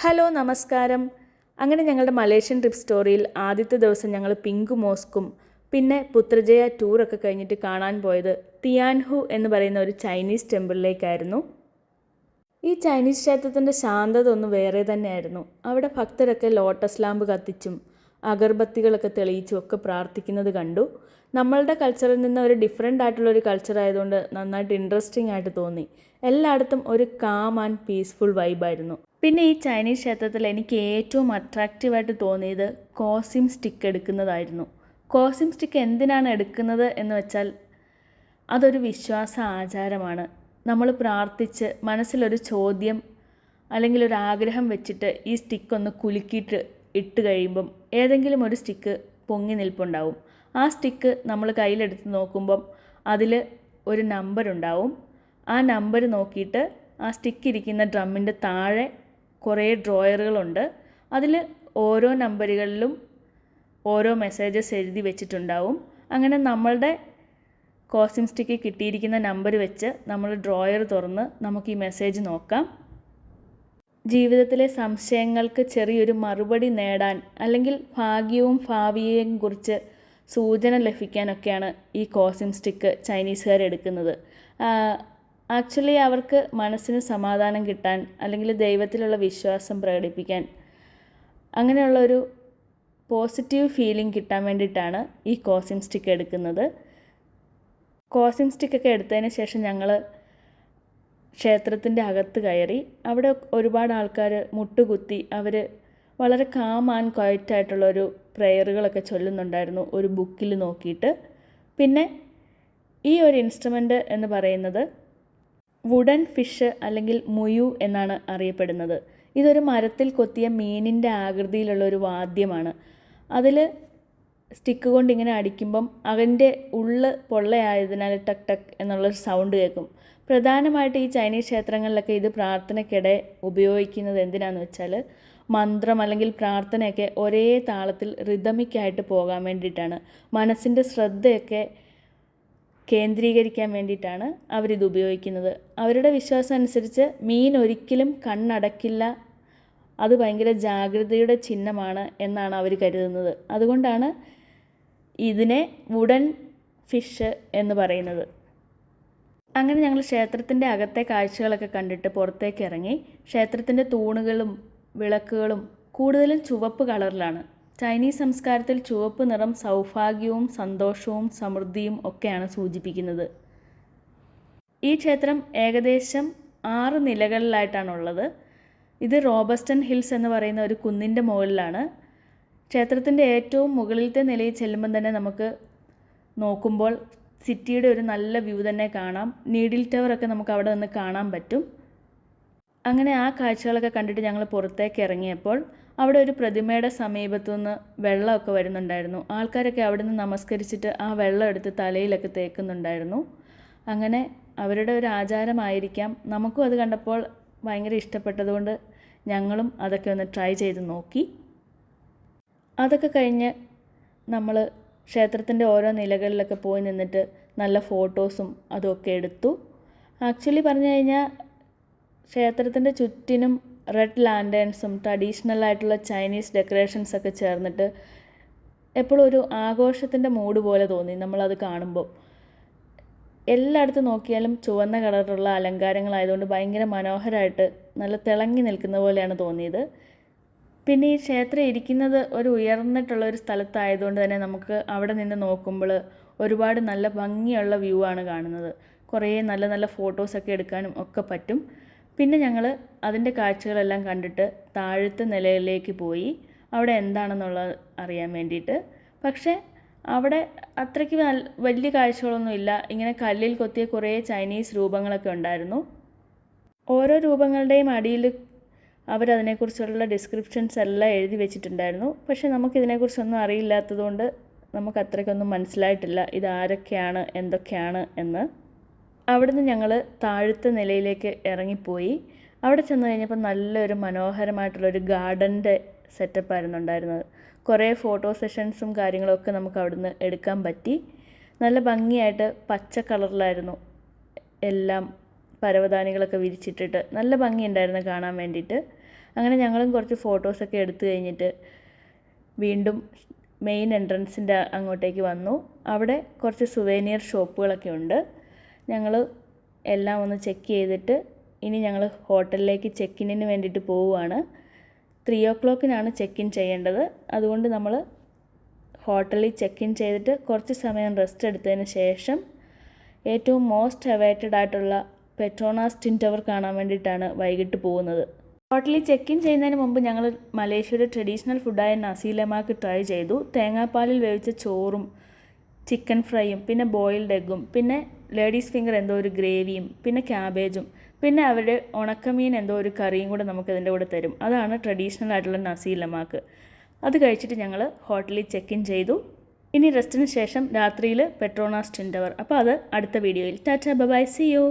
Hello നമസ്കാരം. അങ്ങനെ ഞങ്ങളുടെ മലേഷ്യൻ ട്രിപ്പ് സ്റ്റോറിയിൽ ആദ്യത്തെ ദിവസം ഞങ്ങൾ പിങ്ക് മോസ്കും പിന്നെ പുത്രജയ ടൂറൊക്കെ കഴിഞ്ഞിട്ട് കാണാൻ പോയത് തിയാൻഹു എന്ന് പറയുന്ന ഒരു ചൈനീസ് ടെമ്പിളിലേക്കായിരുന്നു. ഈ ചൈനീസ് ക്ഷേത്രത്തിൻ്റെ ശാന്തത ഒന്ന് വേറെ തന്നെയായിരുന്നു. അവിടെ ഭക്തരൊക്കെ ലോട്ടസ് ലാമ്പ് കത്തിച്ചും അഗർബത്തികളൊക്കെ തെളിയിച്ചും ഒക്കെ പ്രാർത്ഥിക്കുന്നത് കണ്ടു. നമ്മളുടെ കൾച്ചറിൽ നിന്ന് ഒരു ഡിഫറെൻ്റ് ആയിട്ടുള്ളൊരു കൾച്ചർ ആയതുകൊണ്ട് നന്നായിട്ട് ഇൻട്രസ്റ്റിംഗ് ആയിട്ട് തോന്നി. എല്ലായിടത്തും ഒരു കാം ആൻഡ് പീസ്ഫുൾ വൈബായിരുന്നു. പിന്നെ ഈ ചൈനീസ് ക്ഷേത്രത്തിൽ എനിക്ക് ഏറ്റവും അട്രാക്റ്റീവായിട്ട് തോന്നിയത് കോസിം സ്റ്റിക്ക് എടുക്കുന്നതായിരുന്നു. കോസിം സ്റ്റിക്ക് എന്തിനാണ് എടുക്കുന്നത് എന്ന് വെച്ചാൽ അതൊരു വിശ്വാസ ആചാരമാണ്. നമ്മൾ പ്രാർത്ഥിച്ച് മനസ്സിലൊരു ചോദ്യം അല്ലെങ്കിൽ ഒരു ആഗ്രഹം വെച്ചിട്ട് ഈ സ്റ്റിക്കൊന്ന് കുലുക്കിയിട്ട് ഇട്ട് കഴിയുമ്പം ഏതെങ്കിലും ഒരു സ്റ്റിക്ക് പൊങ്ങി നിൽപ്പുണ്ടാവും. ആ സ്റ്റിക്ക് നമ്മൾ കയ്യിലെടുത്ത് നോക്കുമ്പം അതിൽ ഒരു നമ്പർ ഉണ്ടാവും. ആ നമ്പർ നോക്കിയിട്ട് ആ സ്റ്റിക്ക് ഇരിക്കുന്ന ഡ്രമ്മിൻ്റെ താഴെ കുറേ ഡ്രോയറുകളുണ്ട്. അതിൽ ഓരോ നമ്പറുകളിലും ഓരോ മെസ്സേജസ് എഴുതി വെച്ചിട്ടുണ്ടാവും. അങ്ങനെ നമ്മളുടെ കോസിം സ്റ്റിക്ക് കിട്ടിയിരിക്കുന്ന നമ്പർ വെച്ച് നമ്മൾ ഡ്രോയർ തുറന്ന് നമുക്ക് ഈ മെസ്സേജ് നോക്കാം. ജീവിതത്തിലെ സംശയങ്ങൾക്ക് ചെറിയൊരു മറുപടി നേടാൻ അല്ലെങ്കിൽ ഭാഗ്യവും ഭാവിയെയും കുറിച്ച് സൂചന ലഭിക്കാനൊക്കെയാണ് ഈ കോസിം സ്റ്റിക്ക് ചൈനീസുകാർ എടുക്കുന്നത്. ആക്ച്വലി അവർക്ക് മനസ്സിന് സമാധാനം കിട്ടാൻ അല്ലെങ്കിൽ ദൈവത്തിലുള്ള വിശ്വാസം പ്രകടിപ്പിക്കാൻ അങ്ങനെയുള്ളൊരു പോസിറ്റീവ് ഫീലിംഗ് കിട്ടാൻ വേണ്ടിയിട്ടാണ് ഈ കോസിം സ്റ്റിക്ക് എടുക്കുന്നത്. കോസിം സ്റ്റിക്കൊക്കെ എടുത്തതിന് ശേഷം ഞങ്ങൾ ക്ഷേത്രത്തിൻ്റെ അകത്ത് കയറി. അവിടെ ഒരുപാട് ആൾക്കാർ മുട്ടുകുത്തി അവർ വളരെ കാം ആൻഡ് ക്വയറ്റായിട്ടുള്ളൊരു പ്രെയറുകളൊക്കെ ചൊല്ലുന്നുണ്ടായിരുന്നു ഒരു ബുക്കിൽ നോക്കിയിട്ട്. പിന്നെ ഈ ഒരു ഇൻസ്ട്രുമെൻ്റ് എന്ന് പറയുന്നത് വുഡൻ ഫിഷ് അല്ലെങ്കിൽ മുയു എന്നാണ് അറിയപ്പെടുന്നത്. ഇതൊരു മരത്തിൽ കൊത്തിയ മീനിൻ്റെ ആകൃതിയിലുള്ള ഒരു വാദ്യമാണ്. അതിൽ സ്റ്റിക്ക് കൊണ്ട് ഇങ്ങനെ അടിക്കുമ്പം അതിൻ്റെ ഉള്ള് പൊള്ളയായതിനാൽ ടക്ക് ടക്ക് എന്നുള്ളൊരു സൗണ്ട് കേൾക്കും. പ്രധാനമായിട്ട് ഈ ചൈനീസ് ക്ഷേത്രങ്ങളിലൊക്കെ ഇത് പ്രാർത്ഥനയ്ക്കിടെ ഉപയോഗിക്കുന്നത് എന്തിനാന്ന് വെച്ചാൽ മന്ത്രം അല്ലെങ്കിൽ പ്രാർത്ഥനയൊക്കെ ഒരേ താളത്തിൽ റിതമിക്കായിട്ട് പോകാൻ വേണ്ടിയിട്ടാണ്. മനസ്സിൻ്റെ ശ്രദ്ധയൊക്കെ കേന്ദ്രീകരിക്കാൻ വേണ്ടിയിട്ടാണ് അവരിത് ഉപയോഗിക്കുന്നത്. അവരുടെ വിശ്വാസം അനുസരിച്ച് മീൻ ഒരിക്കലും കണ്ണടക്കില്ല, അത് ഭയങ്കര ജാഗ്രതയുടെ ചിഹ്നമാണ് എന്നാണ് അവർ കരുതുന്നത്. അതുകൊണ്ടാണ് ഇതിനെ വുഡൻ ഫിഷ് എന്ന് പറയുന്നത്. അങ്ങനെ ഞങ്ങൾ ക്ഷേത്രത്തിൻ്റെ അകത്തെ കാഴ്ചകളൊക്കെ കണ്ടിട്ട് പുറത്തേക്ക് ഇറങ്ങി. ക്ഷേത്രത്തിൻ്റെ തൂണുകളും വിളക്കുകളും കൂടുതലും ചുവപ്പ് കളറിലാണ്. ചൈനീസ് സംസ്കാരത്തിൽ ചുവപ്പ് നിറം സൗഭാഗ്യവും സന്തോഷവും സമൃദ്ധിയും ഒക്കെയാണ് സൂചിപ്പിക്കുന്നത്. ഈ ക്ഷേത്രം ഏകദേശം 6 നിലകളിലായിട്ടാണുള്ളത്. ഇത് റോബസ്റ്റൺ ഹിൽസ് എന്ന് പറയുന്ന ഒരു കുന്നിൻ്റെ മുകളിലാണ്. ക്ഷേത്രത്തിൻ്റെ ഏറ്റവും മുകളിലത്തെ നിലയിൽ ചെല്ലുമ്പം തന്നെ നമുക്ക് നോക്കുമ്പോൾ സിറ്റിയുടെ ഒരു നല്ല വ്യൂ തന്നെ കാണാം. നീഡിൽ ടവറൊക്കെ നമുക്ക് അവിടെ നിന്ന് കാണാൻ പറ്റും. അങ്ങനെ ആ കാഴ്ചകളൊക്കെ കണ്ടിട്ട് ഞങ്ങൾ പുറത്തേക്ക് ഇറങ്ങിയപ്പോൾ അവിടെ ഒരു പ്രതിമയുടെ സമീപത്തു നിന്ന് വെള്ളമൊക്കെ വരുന്നുണ്ടായിരുന്നു. ആൾക്കാരൊക്കെ അവിടെ നിന്ന് നമസ്കരിച്ചിട്ട് ആ വെള്ളം എടുത്ത് തലയിലൊക്കെ തേക്കുന്നുണ്ടായിരുന്നു. അങ്ങനെ അവരുടെ ഒരു ആചാരമായിരിക്കാം. നമുക്കും അത് കണ്ടപ്പോൾ ഭയങ്കര ഇഷ്ടപ്പെട്ടതുകൊണ്ട് ഞങ്ങളും അതൊക്കെ ഒന്ന് ട്രൈ ചെയ്ത് നോക്കി. അതൊക്കെ കഴിഞ്ഞ് നമ്മൾ ക്ഷേത്രത്തിൻ്റെ ഓരോ നിലകളിലൊക്കെ പോയി നിന്നിട്ട് നല്ല ഫോട്ടോസും അതുമൊക്കെ എടുത്തു. ആക്ച്വലി പറഞ്ഞു കഴിഞ്ഞാൽ ക്ഷേത്രത്തിൻ്റെ ചുറ്റിനും റെഡ് ലാൻറ്റേൺസും ട്രഡീഷണൽ ആയിട്ടുള്ള ചൈനീസ് ഡെക്കറേഷൻസൊക്കെ ചേർന്നിട്ട് എപ്പോഴും ഒരു ആഘോഷത്തിൻ്റെ മൂഡ് പോലെ തോന്നി നമ്മളത് കാണുമ്പോൾ. എല്ലായിടത്തും നോക്കിയാലും ചുവന്ന കളറുള്ള അലങ്കാരങ്ങളായതുകൊണ്ട് ഭയങ്കര മനോഹരമായിട്ട് നല്ല തിളങ്ങി നിൽക്കുന്ന പോലെയാണ് തോന്നിയത്. പിന്നെ ഈ ക്ഷേത്രം ഇരിക്കുന്നത് ഒരു ഉയർന്നിട്ടുള്ള ഒരു സ്ഥലത്തായതുകൊണ്ട് തന്നെ നമുക്ക് അവിടെ നിന്ന് നോക്കുമ്പോൾ ഒരുപാട് നല്ല ഭംഗിയുള്ള വ്യൂ ആണ് കാണുന്നത്. കുറേ നല്ല നല്ല ഫോട്ടോസൊക്കെ എടുക്കാനും ഒക്കെ പറ്റും. പിന്നെ ഞങ്ങൾ അതിൻ്റെ കാഴ്ചകളെല്ലാം കണ്ടിട്ട് താഴത്തെ നിലയിലേക്ക് പോയി അവിടെ എന്താണെന്നുള്ളത് അറിയാൻ വേണ്ടിയിട്ട്. പക്ഷേ അവിടെ അത്രയ്ക്ക് വലിയ കാഴ്ചകളൊന്നുമില്ല. ഇങ്ങനെ കല്ലിൽ കൊത്തിയ കുറേ ചൈനീസ് രൂപങ്ങളൊക്കെ ഉണ്ടായിരുന്നു. ഓരോ രൂപങ്ങളുടെയും അടിയിൽ അവരതിനെക്കുറിച്ചുള്ള ഡിസ്ക്രിപ്ഷൻസ് എല്ലാം എഴുതി വെച്ചിട്ടുണ്ടായിരുന്നു. പക്ഷേ നമുക്കിതിനെക്കുറിച്ചൊന്നും അറിയില്ലാത്തതുകൊണ്ട് നമുക്ക് അത്രയ്ക്കൊന്നും മനസ്സിലായിട്ടില്ല ഇതാരൊക്കെയാണ് എന്തൊക്കെയാണ് എന്ന്. അവിടുന്ന് ഞങ്ങൾ താഴത്തെ നിലയിലേക്ക് ഇറങ്ങിപ്പോയി. അവിടെ ചെന്ന് കഴിഞ്ഞപ്പോൾ നല്ലൊരു മനോഹരമായിട്ടുള്ളൊരു ഗാർഡൻ്റെ സെറ്റപ്പായിരുന്നു ഉണ്ടായിരുന്നത്. കുറേ ഫോട്ടോ സെഷൻസും കാര്യങ്ങളൊക്കെ നമുക്ക് അവിടുന്ന് എടുക്കാൻ പറ്റി. നല്ല ഭംഗിയായിട്ട് പച്ച കളറിലായിരുന്നു എല്ലാം പരവതാനികളൊക്കെ വിരിച്ചിട്ടിട്ട് നല്ല ഭംഗിയുണ്ടായിരുന്നു കാണാൻ വേണ്ടിയിട്ട്. അങ്ങനെ ഞങ്ങളും കുറച്ച് ഫോട്ടോസൊക്കെ എടുത്തു കഴിഞ്ഞിട്ട് വീണ്ടും മെയിൻ എൻട്രൻസിൻ്റെ അങ്ങോട്ടേക്ക് വന്നു. അവിടെ കുറച്ച് സുവേനിയർ ഷോപ്പുകളൊക്കെ ഉണ്ട്. ഞങ്ങൾ എല്ലാം ഒന്ന് ചെക്ക് ചെയ്തിട്ട് ഇനി ഞങ്ങൾ ഹോട്ടലിലേക്ക് ചെക്കിന്നിന് വേണ്ടിയിട്ട് പോവുകയാണ്. 3 o'clock ചെക്ക് ഇൻ ചെയ്യേണ്ടത്. അതുകൊണ്ട് നമ്മൾ ഹോട്ടലിൽ ചെക്ക് ഇൻ ചെയ്തിട്ട് കുറച്ച് സമയം റെസ്റ്റ് എടുത്തതിന് ശേഷം ഏറ്റവും മോസ്റ്റ് അവൈറ്റഡ് ആയിട്ടുള്ള പെട്രോണാസ് ട്വിൻ ടവർ കാണാൻ വേണ്ടിയിട്ടാണ് വൈകിട്ട് പോകുന്നത്. ഹോട്ടലിൽ ചെക്ക് ഇൻ ചെയ്യുന്നതിന് മുമ്പ് ഞങ്ങൾ മലേഷ്യയുടെ ട്രഡീഷണൽ ഫുഡായ നസി ലെമാക്ക് ട്രൈ ചെയ്തു. തേങ്ങാപ്പാലിൽ വേവിച്ച ചോറും ചിക്കൻ ഫ്രൈയും പിന്നെ ബോയിൽഡ് എഗ്ഗും പിന്നെ ലേഡീസ് ഫിംഗർ എന്തോ ഒരു ഗ്രേവിയും പിന്നെ ക്യാബേജും പിന്നെ അവരുടെ ഉണക്കമീൻ എന്തോ ഒരു കറിയും കൂടെ നമുക്കതിൻ്റെ കൂടെ തരും. അതാണ് ട്രഡീഷണൽ ആയിട്ടുള്ള നസി ലെമാക്ക്. അത് കഴിച്ചിട്ട് ഞങ്ങൾ ഹോട്ടലിൽ ചെക്ക് ഇൻ ചെയ്തു. ഇനി റെസ്റ്റിന് ശേഷം രാത്രിയിൽ പെട്രോണാസ് ട്വിൻ ടവർ. അപ്പോൾ അത് അടുത്ത വീഡിയോയിൽ. Tata bye, see U.